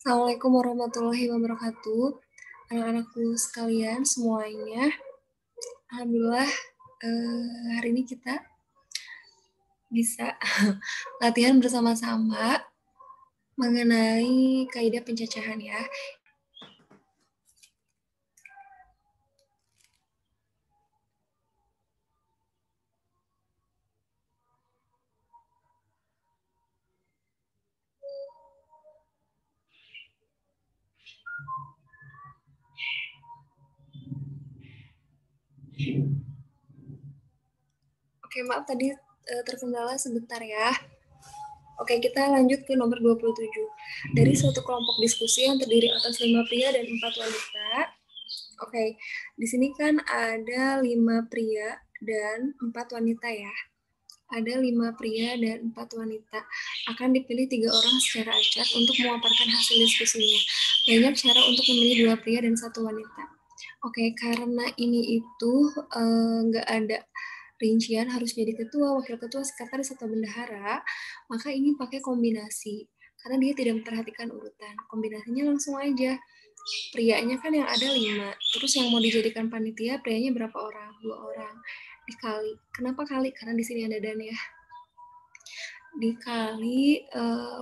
Assalamualaikum warahmatullahi wabarakatuh. Anak-anakku sekalian semuanya. Alhamdulillah hari ini kita bisa latihan bersama-sama mengenai kaidah pencacahan ya. Oke, maaf tadi terkendala sebentar ya. Oke, kita lanjut ke nomor 27. Dari suatu kelompok diskusi yang terdiri atas 5 pria dan 4 wanita. Oke, di sini kan ada 5 pria dan 4 wanita ya. Ada 5 pria dan 4 wanita. Akan dipilih 3 orang secara acak untuk memaparkan hasil diskusinya. Banyak cara untuk memilih 2 pria dan 1 wanita. Oke, karena ini itu nggak ada rincian harus jadi ketua, wakil ketua, sekretaris, atau bendahara, maka ini pakai kombinasi. Karena dia tidak memperhatikan urutan. Kombinasinya langsung aja. Prianya kan yang ada 5. Terus yang mau dijadikan panitia, prianya berapa orang? 2 orang. Dikali. Kenapa kali? Karena di sini ada dan ya. Dikali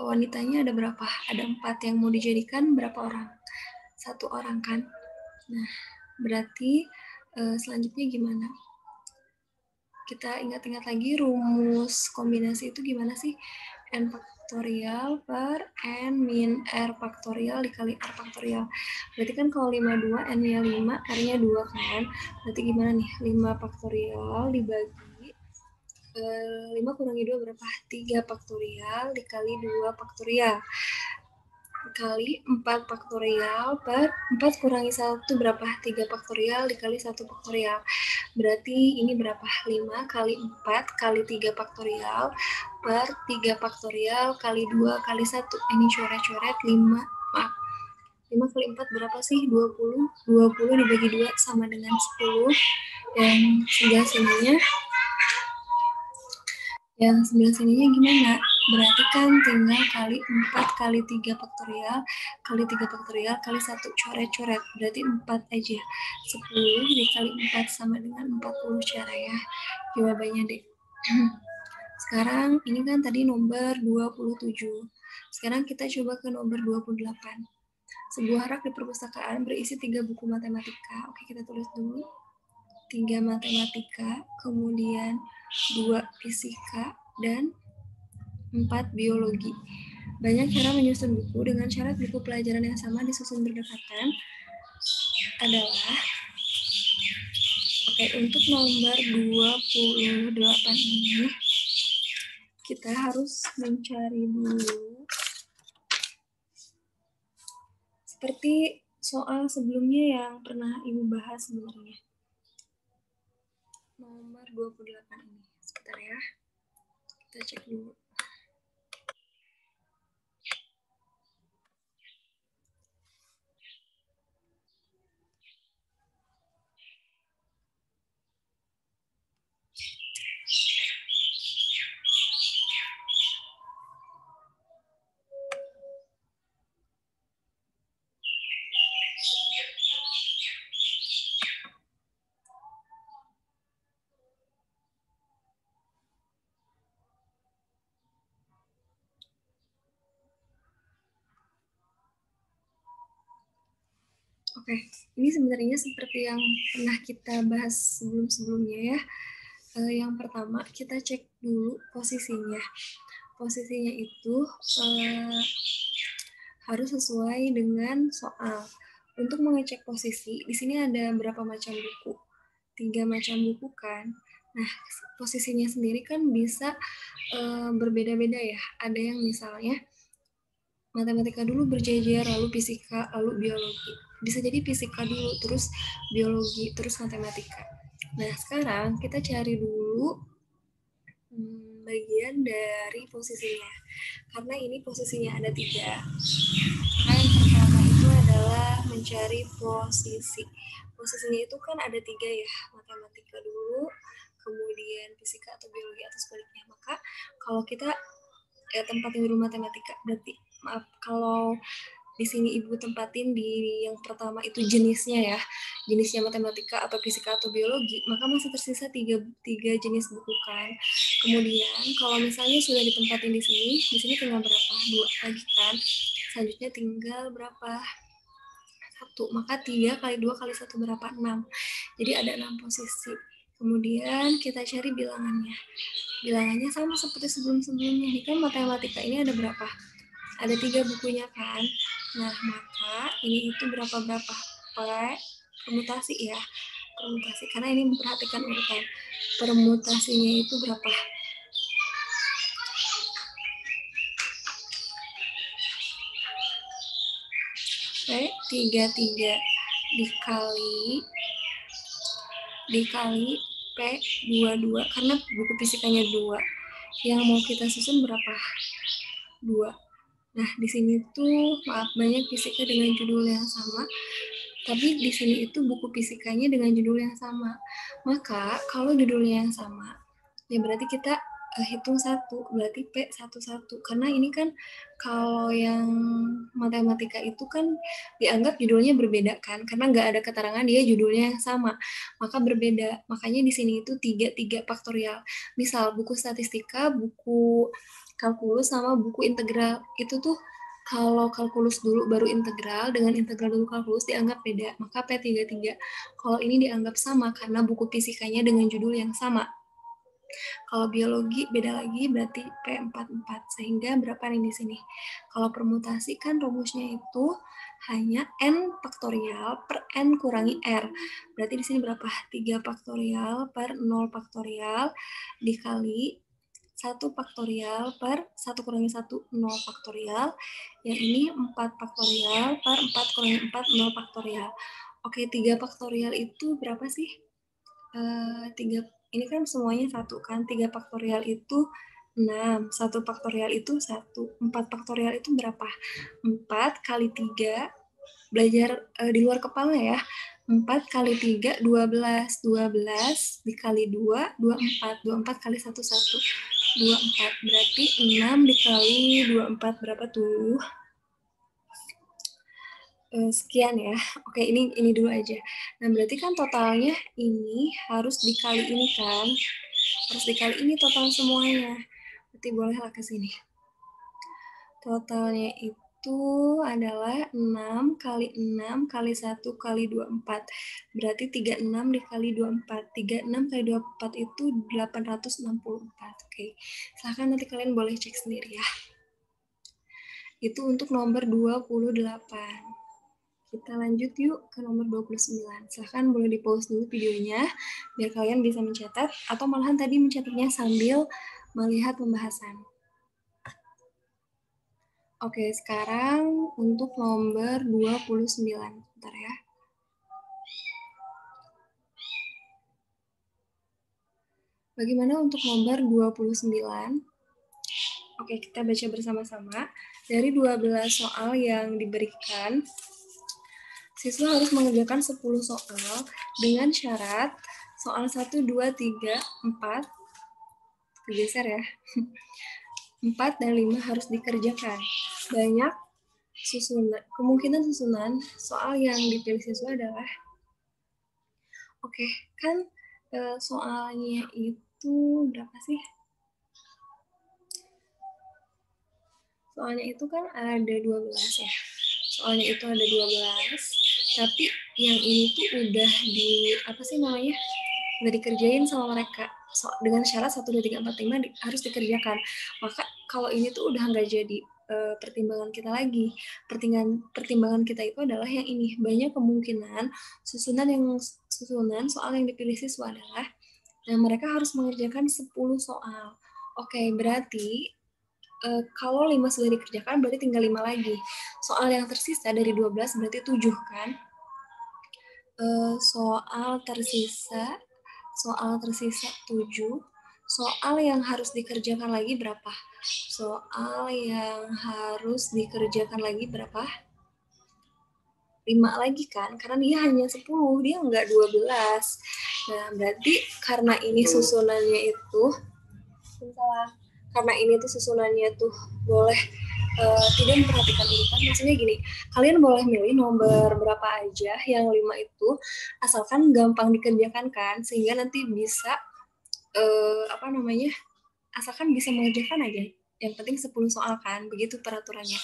wanitanya ada berapa? Ada 4 yang mau dijadikan berapa orang? 1 orang kan? Nah, berarti selanjutnya gimana? Kita ingat-ingat lagi rumus kombinasi itu gimana sih? N faktorial per N min R faktorial dikali R faktorial. Berarti kan kalau 52, N-nya 5, R-nya 2 kan? Berarti gimana nih? 5 faktorial dibagi 5 kurangi 2 berapa? 3 faktorial dikali 2 faktorial. Dikali 4 faktorial per 4 kurangi 1 berapa? 3 faktorial dikali 1 faktorial. Berarti ini berapa? 5 kali 4 kali 3 faktorial per 3 faktorial kali 2 kali 1. Ini coret-coret 5. Maaf. 5 kali 4 berapa sih? 20. 20 dibagi 2 sama dengan 10. Dan sebelah sininya gimana? Berarti kan tinggal kali 4 kali 3 faktorial kali 3 faktorial kali 1 coret-coret. Berarti 4 aja. 10 dikali 4 sama dengan 40 cara ya. Jawabannya deh. Sekarang ini kan tadi nomor 27. Sekarang kita coba ke nomor 28. Sebuah rak di perpustakaan berisi 3 buku matematika. Oke, kita tulis dulu. 3 matematika, kemudian 2 fisika, dan 4 biologi. Banyak cara menyusun buku dengan syarat buku pelajaran yang sama disusun berdekatan adalah untuk nomor 28 ini kita harus mencari dulu seperti soal sebelumnya yang pernah Ibu bahas sebenarnya. Nomor 28 ini. Sebentar ya. Kita cek dulu. Oke, ini sebenarnya seperti yang pernah kita bahas sebelum-sebelumnya ya. Yang pertama, kita cek dulu posisinya. Posisinya itu harus sesuai dengan soal. Untuk mengecek posisi, di sini ada berapa macam buku? 3 macam buku kan. Nah, posisinya sendiri kan bisa berbeda-beda ya. Ada yang misalnya matematika dulu berjejer, lalu fisika, lalu biologi. Bisa jadi fisika dulu, terus biologi, terus matematika. Nah, sekarang kita cari dulu bagian dari posisinya. Karena ini posisinya ada 3. Nah, yang pertama itu adalah mencari posisi. Posisinya itu kan ada 3 ya, matematika dulu, kemudian fisika atau biologi atau sebaliknya. Maka kalau kita tempatin dulu matematika, berarti maaf kalau di sini Ibu tempatin di yang pertama itu jenisnya ya, jenisnya matematika atau fisika atau biologi, maka masih tersisa tiga jenis buku kan. Kemudian kalau misalnya sudah ditempatin di sini tinggal berapa? 2 lagi kan. Selanjutnya tinggal berapa? 1, maka 3 kali 2 kali 1 berapa? 6. Jadi ada 6 posisi. Kemudian kita cari bilangannya. Bilangannya sama seperti sebelum-sebelumnya. Ini kan matematika ini ada berapa? Ada 3 bukunya kan. Nah, maka ini itu berapa-berapa? Permutasi ya. Permutasi. Karena ini memperhatikan urutan. Permutasinya itu berapa? P33 dikali P22 karena buku fisikanya 2. Yang mau kita susun berapa? 2. Nah, di sini tuh maaf banyak fisika dengan judul yang sama, tapi di sini itu buku fisikanya dengan judul yang sama. Maka kalau judulnya yang sama, ya berarti kita hitung 1, berarti P11. Karena ini kan kalau yang matematika itu kan dianggap judulnya berbeda kan, karena nggak ada keterangan dia judulnya yang sama, maka berbeda. Makanya di sini itu 3 faktorial. Misal buku statistika, buku kalkulus sama buku integral itu tuh kalau kalkulus dulu baru integral, dengan integral dulu kalkulus dianggap beda, maka P33. Kalau ini dianggap sama karena buku fisikanya dengan judul yang sama. Kalau biologi beda lagi berarti P44. Sehingga berapa nih di sini? Kalau permutasi kan rumusnya itu hanya N faktorial per N kurangi R. Berarti di sini berapa? 3 faktorial per 0 faktorial dikali 1 faktorial per 1 kurangi 1, 0 faktorial. Yang ini 4 faktorial per 4 kurangi 4, 0 faktorial. Oke, 3 faktorial itu berapa sih? 3, ini kan semuanya 1 kan, 3 faktorial itu 6, 1 faktorial itu 1, 4 faktorial itu berapa? 4 kali 3, belajar di luar kepala ya, 4 kali 3, 12, 12 dikali 2, 24, 24 kali 1, 1, 24, berarti 6 dikali 24 berapa tuh? Sekian ya. Oke, ini dulu aja. Nah, berarti kan totalnya ini harus dikali ini kan. Harus dikali ini total semuanya. Berarti bolehlah ke sini. Totalnya itu adalah 6 kali 6 kali 1 kali 24. Berarti 36 dikali 24. 36 kali 24 itu 864. Oke. Silahkan nanti kalian boleh cek sendiri ya. Itu untuk nomor 28. Kita lanjut yuk ke nomor 29. Silahkan boleh di-pause dulu videonya, biar kalian bisa mencatat, atau malahan tadi mencatatnya sambil melihat pembahasan. Oke, sekarang untuk nomor 29. Bentar ya. Bagaimana untuk nomor 29? Oke, kita baca bersama-sama. Dari 12 soal yang diberikan, siswa harus mengerjakan 10 soal dengan syarat soal 1, 2, 3, 4, bergeser ya, 4 dan 5 harus dikerjakan. Banyak kemungkinan susunan soal yang dipilih siswa adalah, oke, kan soalnya itu berapa sih? Soalnya itu kan ada 12 ya. Soalnya itu ada 12, tapi yang ini tuh udah udah dikerjain sama mereka. Dengan syarat 1, 2, 3, 4, 5 harus dikerjakan. Maka kalau ini tuh udah nggak jadi pertimbangan kita lagi. Pertimbangan kita itu adalah yang ini. Banyak kemungkinan susunan soal yang dipilih siswa adalah, dan mereka harus mengerjakan 10 soal. Oke, berarti kalau 5 sudah dikerjakan berarti tinggal 5 lagi. Soal yang tersisa dari 12 berarti 7 kan? Soal tersisa 7. Soal yang harus dikerjakan lagi berapa? Soal yang harus dikerjakan lagi berapa? 5 lagi kan? Karena dia hanya 10, dia nggak 12. Nah, berarti karena ini susunannya itu, karena ini tuh susunannya tuh boleh tidak memperhatikan urutan, maksudnya gini, kalian boleh milih nomor berapa aja, yang 5 itu asalkan gampang dikerjakan kan, sehingga nanti bisa asalkan bisa mengerjakan aja, yang penting 10 soal kan, begitu peraturannya.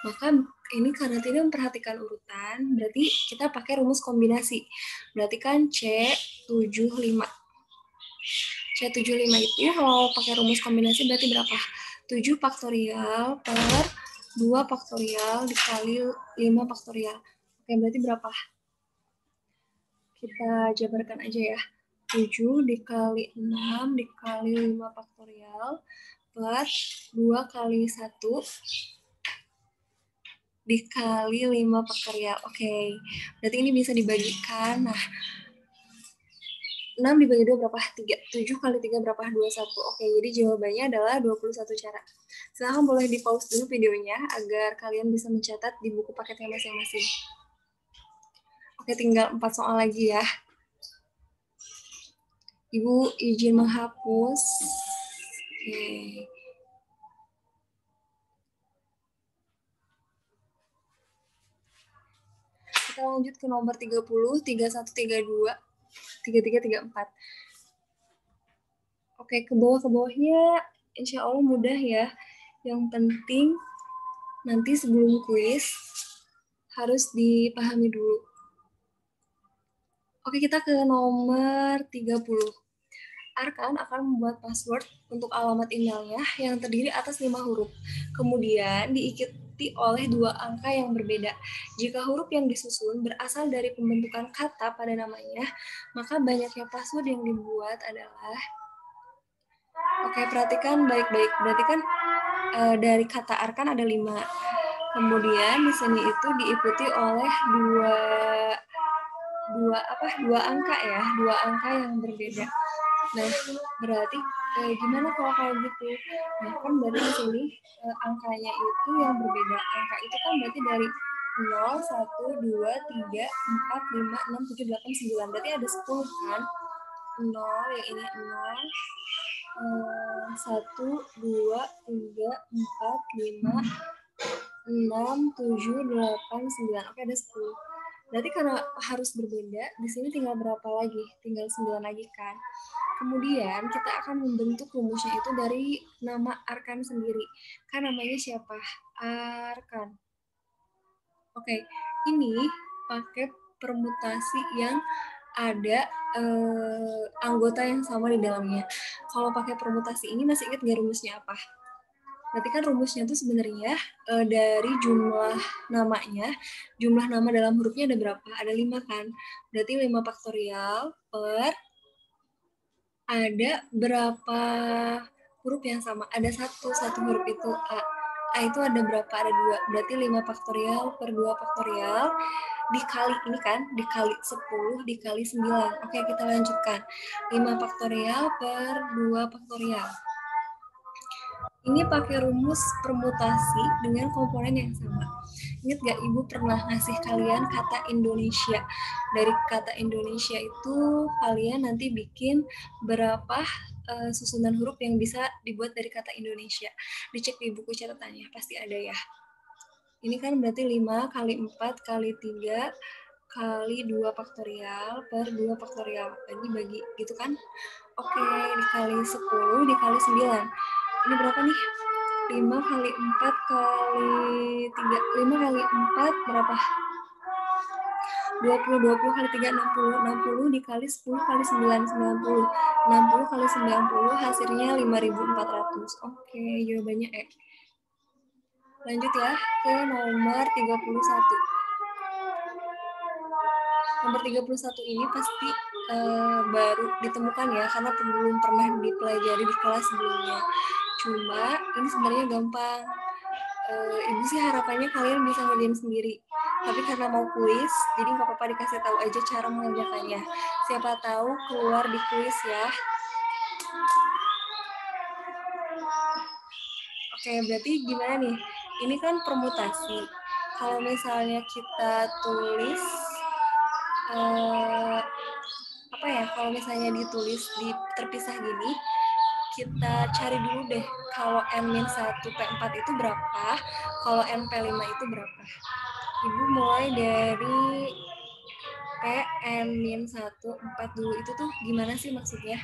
Maka ini karena tidak memperhatikan urutan, berarti kita pakai rumus kombinasi. Berarti kan C75. C75 itu kalau pakai rumus kombinasi berarti berapa? 7 faktorial per 2 faktorial dikali 5 faktorial. Oke, berarti berapa? Kita jabarkan aja ya. 7 dikali 6 dikali 5 faktorial plus 2 kali 1 dikali 5 faktorial. Oke, berarti ini bisa dibagikan. Nah, 6 dibagi 2 berapa? 3. 7 kali 3 berapa? 21. Oke, jadi jawabannya adalah 21 cara. Silahkan boleh di-pause dulu videonya agar kalian bisa mencatat di buku paketnya masing-masing. Oke, tinggal 4 soal lagi ya. Ibu izin menghapus. Oke. Kita lanjut ke nomor 30, 31, 32, 33, 34. Oke, ke bawah-bawahnya insya Allah mudah ya. Yang penting nanti sebelum kuis harus dipahami dulu. Oke, kita ke nomor 30. Arkan akan membuat password untuk alamat emailnya yang terdiri atas 5 huruf. Kemudian diikuti oleh 2 angka yang berbeda. Jika huruf yang disusun berasal dari pembentukan kata pada namanya, maka banyaknya password yang dibuat adalah... Oke, perhatikan baik-baik. Berarti kan dari kata Arkan ada 5. Kemudian di sini itu diikuti oleh dua angka ya, 2 angka yang berbeda. Nah, berarti gimana kalau kayak gitu? Nah, kan berarti di sini angkanya itu yang berbeda. Angka itu kan berarti dari 0, 1, 2, 3, 4, 5, 6, 7, 8, 9. Berarti ada 10 kan? 0, yang ini 0, 1, 2, 3, 4, 5, 6, 7, 8, 9. Oke, ada 10. Berarti karena harus berbeda, di sini tinggal berapa lagi? Tinggal 9 lagi kan? Kemudian kita akan membentuk rumusnya itu dari nama Arkan sendiri. Kan namanya siapa? Arkan. Oke, ini pakai permutasi yang ada anggota yang sama di dalamnya. Kalau pakai permutasi ini masih ingat nggak rumusnya apa? Berarti kan rumusnya itu sebenarnya dari jumlah namanya, jumlah nama dalam hurufnya ada berapa? Ada 5 kan? Berarti 5 faktorial per ada berapa huruf yang sama? Ada satu huruf itu A. A itu ada berapa? Ada 2. Berarti 5 faktorial per 2 faktorial dikali ini kan, dikali 10 dikali 9. Oke, kita lanjutkan. 5 faktorial per 2 faktorial. Ini pakai rumus permutasi dengan komponen yang sama. Ingat gak Ibu pernah ngasih kalian kata Indonesia? Dari kata Indonesia itu kalian nanti bikin berapa susunan huruf yang bisa dibuat dari kata Indonesia. Dicek di buku catatannya, pasti ada ya. Ini kan berarti 5 kali 4 kali 3 kali 2 faktorial per 2 faktorial. Bagi gitu kan? Oke, dikali 10 dikali 9. Ini berapa nih? 5 kali 4 kali 3. 5 kali 4 berapa? 20. 20 kali 3, 60. 60 dikali 10 kali 9, 90. 60 kali 90 hasilnya 5.400. Oke, jawabannya E. Lanjut ya ke nomor 31. Nomor 31 ini pasti baru ditemukan ya, karena belum pernah dipelajari di kelas sebelumnya. Cuma ini sebenarnya gampang. Ibu sih harapannya kalian bisa ngerjain sendiri. Tapi karena mau kuis, jadi nggak apa-apa dikasih tahu aja cara mengerjakannya. Siapa tahu keluar di kuis ya. Oke, berarti gimana nih? Ini kan permutasi. Kalau misalnya kita tulis apa ya? Kalau misalnya ditulis di terpisah gini, kita cari dulu deh kalau N-1 P4 itu berapa, kalau NP5 itu berapa. Ibu mulai dari Pn-1 4 dulu, itu tuh gimana sih maksudnya?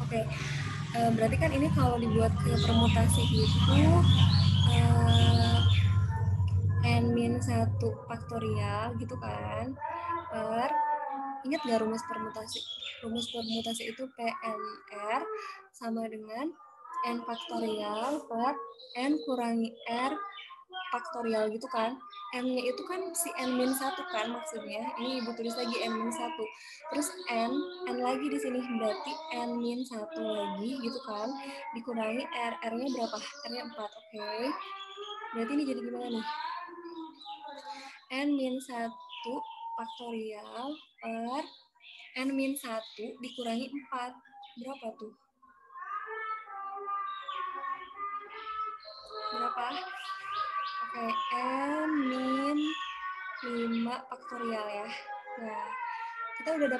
Oke, berarti kan ini kalau dibuat ke permutasi itu N-1 faktorial gitu kan, per, ingat gak rumus permutasi? Rumus permutasi itu PNR sama dengan N faktorial per N kurangi R faktorial gitu kan. N-nya itu kan si N-1 kan maksudnya. Ini Ibu tulis lagi N-1. Terus N lagi di sini berarti N-1 lagi gitu kan. Dikurangi R. R-nya berapa? R-nya 4. Oke. Berarti ini jadi gimana nih? N-1 faktorial per N-1 dikurangi 4. Berapa tuh? Berapa? Oke, N-5 faktorial ya. Nah, kita udah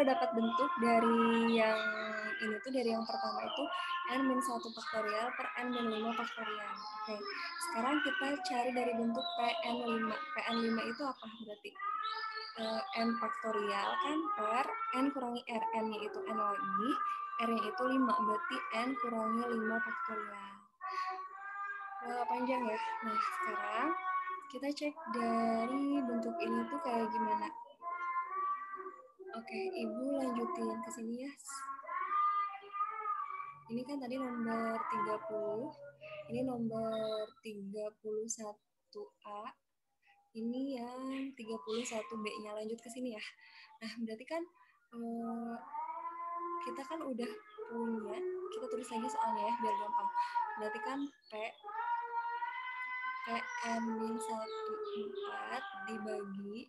dapat bentuk dari yang ini tuh, dari yang pertama itu N-1 faktorial per N-5 faktorial. Oke, sekarang kita cari dari bentuk Pn5. Pn5 itu apa berarti? N faktorial kan per N kurangi R. N-nya itu N lagi, R-nya itu 5, berarti N kurangi 5 faktorial. Panjang ya. Nah, sekarang kita cek dari bentuk ini tuh kayak gimana. Oke, Ibu lanjutin ke sini ya. Ini kan tadi nomor 30, ini nomor 31A, ini yang 31B-nya. Lanjut ke sini ya. Nah, berarti kan kita kan udah punya, kita tulis lagi soalnya ya biar gampang. Berarti kan Pn-1 dibagi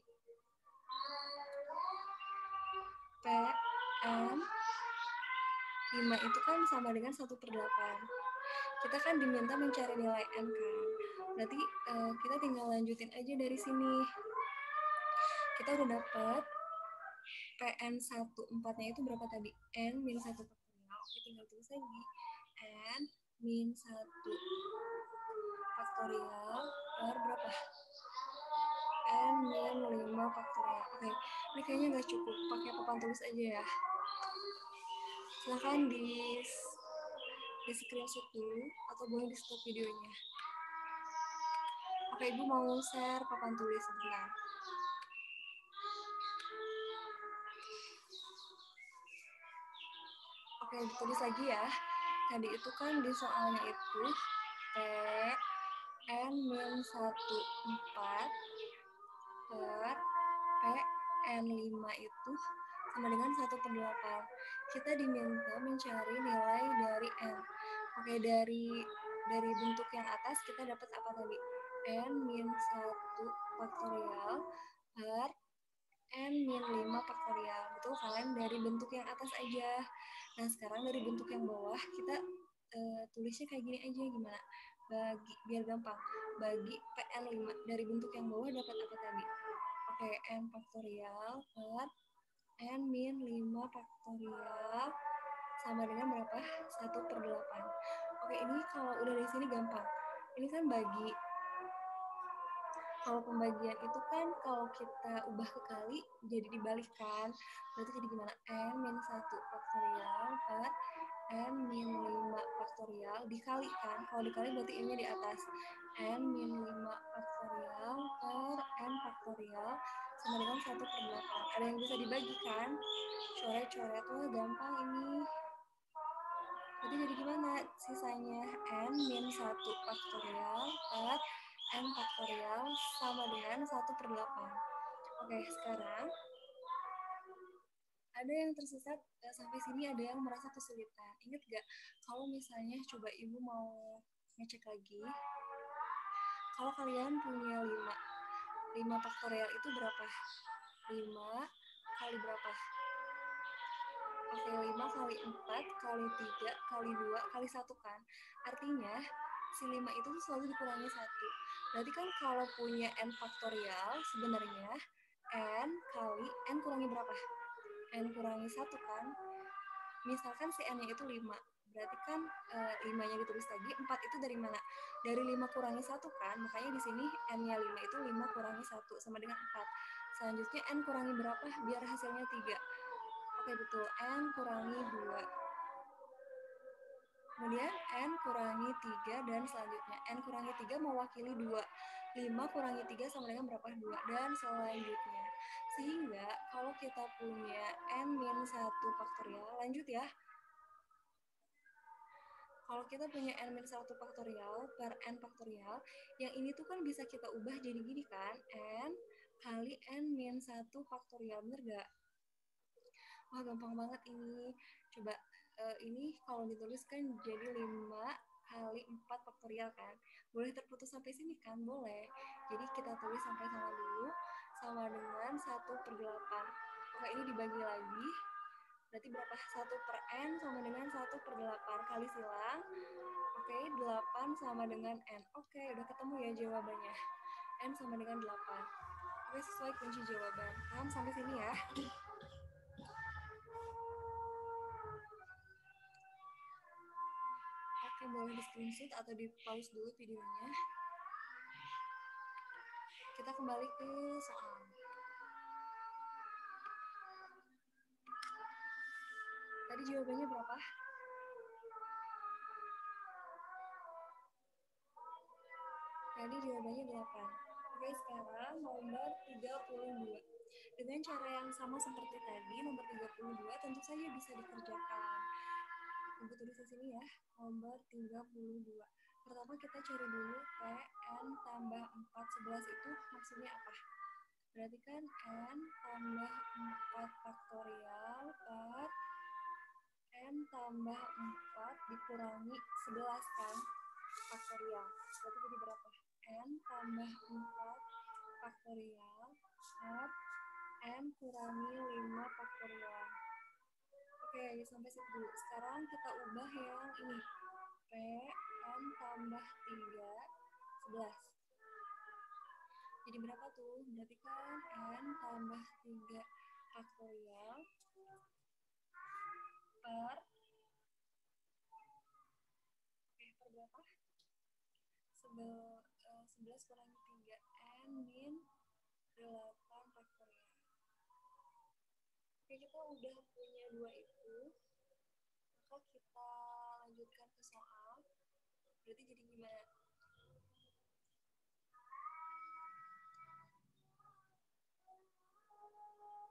Pn5 itu kan sama dengan 1/8. Kita kan diminta mencari nilai N kan. Berarti kita tinggal lanjutin aja dari sini. Kita udah dapat Pn1 4-nya itu berapa tadi? N-1 faktorial. Oke, tinggal tulis lagi. N-1 faktorial per berapa? N-5 faktorial. Oke, ini kayaknya nggak cukup. Pakai papan tulis aja ya. Silahkan di screenshot dulu atau boleh di stop videonya. Oke, Ibu mau share papan tulis sebentar. Oke, ditulis lagi ya. Tadi itu kan di soalnya itu Pn-1 4 per Pn5 itu sama dengan 1/8. Kita diminta mencari nilai dari N. Oke, dari bentuk yang atas kita dapat apa tadi? N-1 faktorial per N-5 faktorial. Betul kan? Dari bentuk yang atas aja. Nah, sekarang dari bentuk yang bawah kita tulisnya kayak gini aja. Gimana? Biar gampang. Bagi Pn5. Dari bentuk yang bawah dapat apa tadi? Oke, N faktorial per N-5 faktorial sama dengan berapa? 1/8. Oke, ini kalau udah dari sini gampang. Ini kan bagi. Kalau pembagian itu kan kalau kita ubah ke kali jadi dibalikan. Berarti jadi gimana? N-1 faktorial per N-5 faktorial dikalikan. Kalau dikali berarti N-nya di atas. N-5 faktorial per N faktorial sama dengan 1/8. Ada yang bisa dibagikan? Coret-coret tuh gampang ini. Jadi gimana? Sisanya N-1 faktorial per N faktorial sama dengan 1/8. Oke, sekarang ada yang tersesat sampai sini, ada yang merasa kesulitan. Ingat gak? Kalau misalnya coba Ibu mau ngecek lagi, kalau kalian punya 5 faktorial itu berapa? 5 kali berapa? Oke, 5 kali 4 kali 3 kali 2 kali 1 kan? Artinya si 5 itu selalu dikurangi 1. Berarti kan kalau punya N faktorial sebenarnya N kali N kurangi berapa? N kurangi 1 kan? misalkan si n-nya itu 5, berarti kan 5-nya ditulis lagi, 4 itu dari mana? Dari 5 kurangi 1 kan, makanya di sini n-nya 5 itu 5 kurangi 1 sama dengan 4. Selanjutnya n kurangi berapa biar hasilnya 3? Oke, betul, n kurangi 2. Kemudian n kurangi 3 dan selanjutnya n kurangi 3 mewakili 2. 5 kurangi 3 sama dengan berapa? 2. Dan selanjutnya. Sehingga kalau kita punya n-1 faktorial, lanjut ya. Kalau kita punya n-1 faktorial per n faktorial, yang ini tuh kan bisa kita ubah jadi gini kan, n kali n-1 faktorial, bener gak? Wah, gampang banget ini. Coba ini kalau dituliskan jadi 5 kali 4 faktorial kan. Boleh terputus sampai sini kan? Boleh. Jadi kita tulis sampai sana dulu, sama dengan 1/8. Oke, ini dibagi lagi. Berarti berapa? 1 per n sama dengan 1/8. Kali silang. Oke, 8 sama dengan n. Oke, udah ketemu ya jawabannya. N sama dengan 8. Oke, sesuai kunci jawaban. Paham sampai sini ya? Oke, boleh di screenshot atau di pause dulu videonya. Kita kembali ke soal. Tadi jawabannya berapa? Tadi jawabannya 8. Oke, sekarang nomor 32. Dengan cara yang sama seperti tadi, nomor 32 tentu saja bisa dikerjakan. Ibu tulis di sini ya, nomor 32. Pertama kita cari dulu Pn tambah 4 11 itu maksudnya apa? Berarti kan n tambah 4 faktorial per n tambah 4 dikurangi 11 kan? Faktorial. Berarti jadi berapa? N tambah 4 faktorial per n kurangi 5 faktorial. Oke, sampai situ dulu. Sekarang kita ubah yang ini. P n tambah 3 11. Jadi berapa tuh? Berarti kan n tambah 3 faktorial per berapa? 11 kurangi 3 n min 8 faktorial. Oke, kita udah punya 2 itu. Maka kita lanjutkan ke soal. Berarti jadi gimana?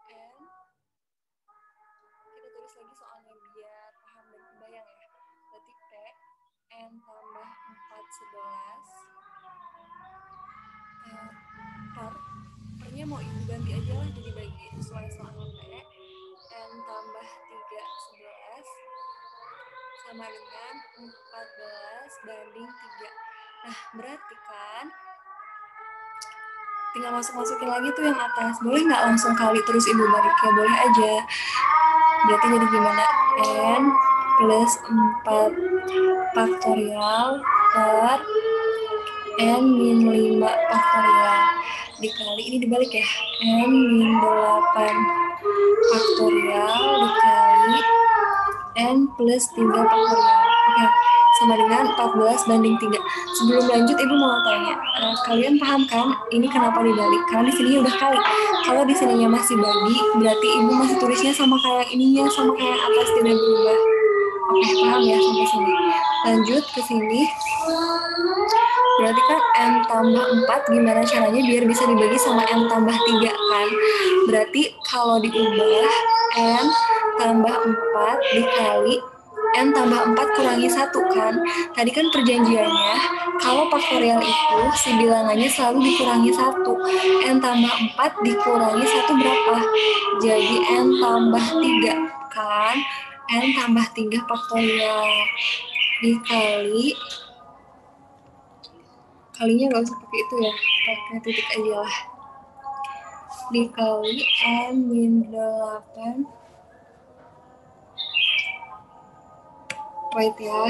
N, kita tulis lagi soalnya biar paham dan kebayang ya. Berarti P, N tambah 4 11 per-nya mau ibu ganti aja lah jadi bagi sesuai soal P, N tambah 3 11 sama dengan 14 banding 3. Nah, berarti kan tinggal masukin lagi tuh yang atas. Boleh nggak langsung kali terus ibu balik ya? Boleh aja. Berarti jadi gimana? N plus 4 faktorial per N min 5 faktorial dikali, ini dibalik ya, N min 8 faktorial dikali N plus 3 faktorial. Oke, sama dengan 14 banding 3. Sebelum lanjut, Ibu mau tanya, kalian paham kan ini kenapa dibalik? Karena di sini udah kali. Kalau di sininya masih bagi, berarti Ibu masih tulisnya sama kayak ininya, sama kayak atas, tidak berubah. Oke, paham ya sampai sini. Lanjut ke sini. Berarti kan N tambah 4 gimana caranya biar bisa dibagi sama N tambah 3 kan? Berarti kalau diubah N tambah 4 dikali N tambah 4 kurangi 1 kan? Tadi kan perjanjiannya kalau faktorial itu si bilangannya selalu dikurangi 1. N tambah 4 dikurangi 1 berapa? Jadi N tambah 3 kan? N tambah 3 faktorial dikali, kalinya nggak usah pakai itu ya, pakai titik aja lah, dikali N min 8, wait ya,